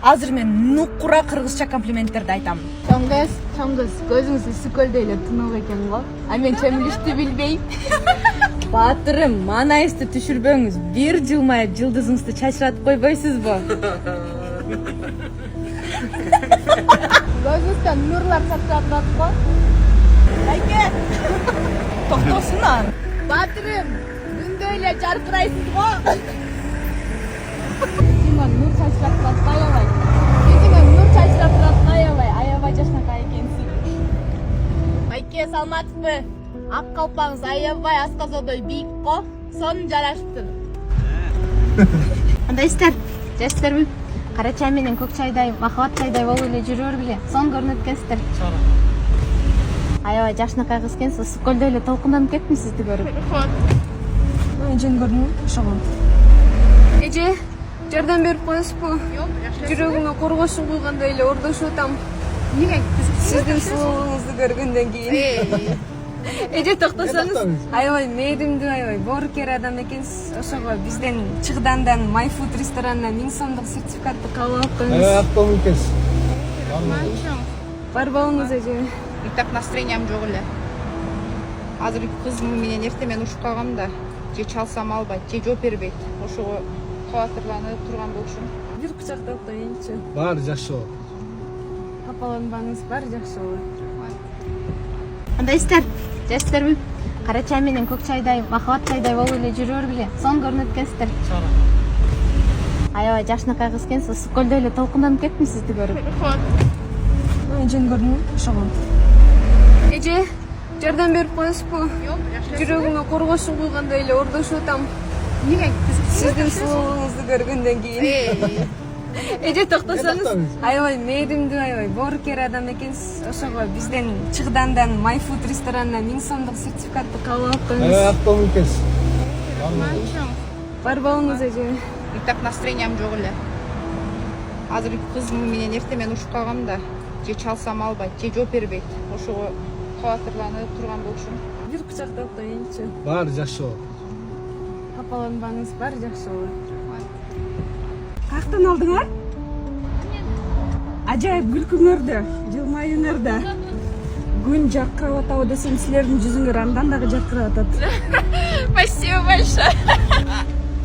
Азыр мен нукура кыргызча комплименттерди айтам. Чоңгыз, көзүңүз ысыкөлдөй эле тынып экен го. А мен чөмүлүштү билбейм. Баатырым, манайызды түшүрбөңүз. Бир жылмайып жылдызыңызды чачыратып койбойсузбу? Көзүңүздөн нурлар чачырап турат го. Айке! Токтосуна. Баатырым, күндөй эле жаркырайсыз го. Симон нур чачырап турат аябай. Өзүңө нур чачырап турат аябай. Аябай жашнакай экенсиң. Айке, саламатсызбы? Ак калпаңыз аябай асказодой бийик го. Сонун жарашыптыр. Кандайсыздар? Жашсыздарбы? Кара чай менен көк чайдай, махабат чайдай болуп эле жүрөр беле. Сонун көрүнөт экенсиздер. Аябай жашнакай кыз экенсиз. Ысыкөлдөй эле толкунданып кеттим сизди көрүп. Эжен көрдүңбү? Ошого. Эже, жардам берип коесузбу? Жүрөгүмө коргошун куйгандай эле ордошуп атам. Эмнеге? Сиздин сулуулугуңузду көргөндөн кийин. Эже, токтосоңуз, аябай мээримдүү, аябай боорукер адам экенсиз. Ошого бизден Чыгдандан Майфуд ресторанына 1000 сомдук сертификатты кабыл алып коюңуз. Аттон экенсиз. Барбауңуз, эже. Так настроениям жок эле. Азыр кызым менен эртемен урушуп калгам да, же чалсам албайт, же жооп бербейт. Ошого кабатырланып турган болчумун. Бир кучактап коеюнчу. Баары жакшы болот. Капаланбаңыз, баары жакшы болот. Кандайсыздар? Жашсыздарбы? Кара чай менен көк чайдай, махабат чайдай болуп эле жүрөр беле. Сонун көрүнөт экенсиздер. Аябай жашнакай кыз экенсиз. Ысыкөлдөй эле толкунданып кеттим сизди көрүп. Эжен көрдүңбү? Ошого. Эже, жардам берип коесузбу? Жүрөгүмө коргошун куйгандай эле ордошуп атам. Эмнеге? Сиздин сулуулугуңузду көргөндөн кийин. Эже, токтосоңуз, аябай мээримдүү, аябай боорукер адам экенсиз. Ошого бизден Чыгдандан Майфуд ресторанына 1000 сомдук сертификатты кабыл алып коюңуз. Аттон экенсиз. Барбауңуз, эже. Так настроениям жок эле. Азыр кызым менен эртемен урушуп калгам да, же чалсам албайт, же жооп бербейт. Ошого кабатырланып турган болчумун. Бир кучактап коеюнчу. Баары жакшы болот. Капаланбаңыз, баары жакшы болот. Каяктан алдыңар? Ажайып күлкүңөрдү, жылмаюңарды. Күн жаркырап атабы десем, силердин жүзүңөр андан дагы жаркырап атат. Спасибо большое.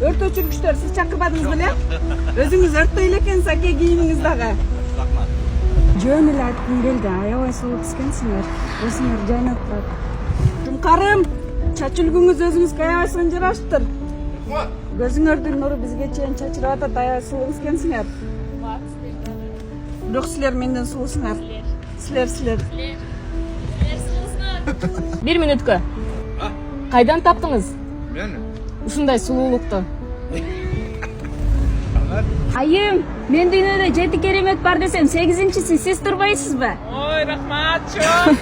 Өрт өчүргүчтөр, сиз чакырбадыңыз беле? Өзүңүз өрттөй эле экенсиз, аке кийимиңиз дагы. Жөн эле айткым келди, аябай сулуу кыз экенсиңер. Өзүңөр жайнап турат. Жумкарым, чач үлгүңүз өзүңүзгө аябай сонун жарашыптыр. Көзүңөрдүн нуру бизге чейин чачырап атат, аябай сулуу кыз экенсиңер. Бирок силер менден сулуусуңар. Силер. Бир мүнөткө. Кайдан таптыңыз? Мен Ушундай сулуулукту. Айым, мен дүйнөдө 7 керемет бар десем, 8-инчиси сиз турбайсызбы? Ой, рахмат, чоң.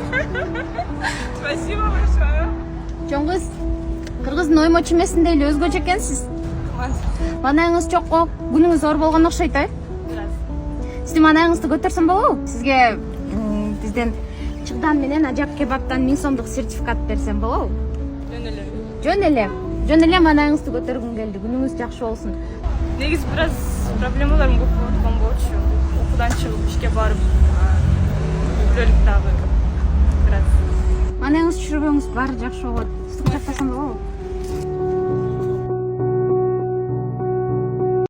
Спасибо большое. Чоңгуз, кыргыздын оймо чүмесиндей эле өзгөчө экенсиз. Манайыңыз чокко, күнүңүз оор болгон окшойт, э? Сиздин манайыңызды көтөрсөм болобу? Сизге бизден Чыгдан менен Ажак кебаптан 1000 сомдук сертификат берсем болобу? Жөн эле манайыңызды көтөргүм келди. Күнүңүз жакшы болсун. Негиз бираз проблемаларым көп болуп аткан болчу. Окуудан чыгып ишке барып, үйлөлүк дагы бираз. Манайыңыз түшүрбөңүз, баары жакшы болот. Сиз кучактасам болобу?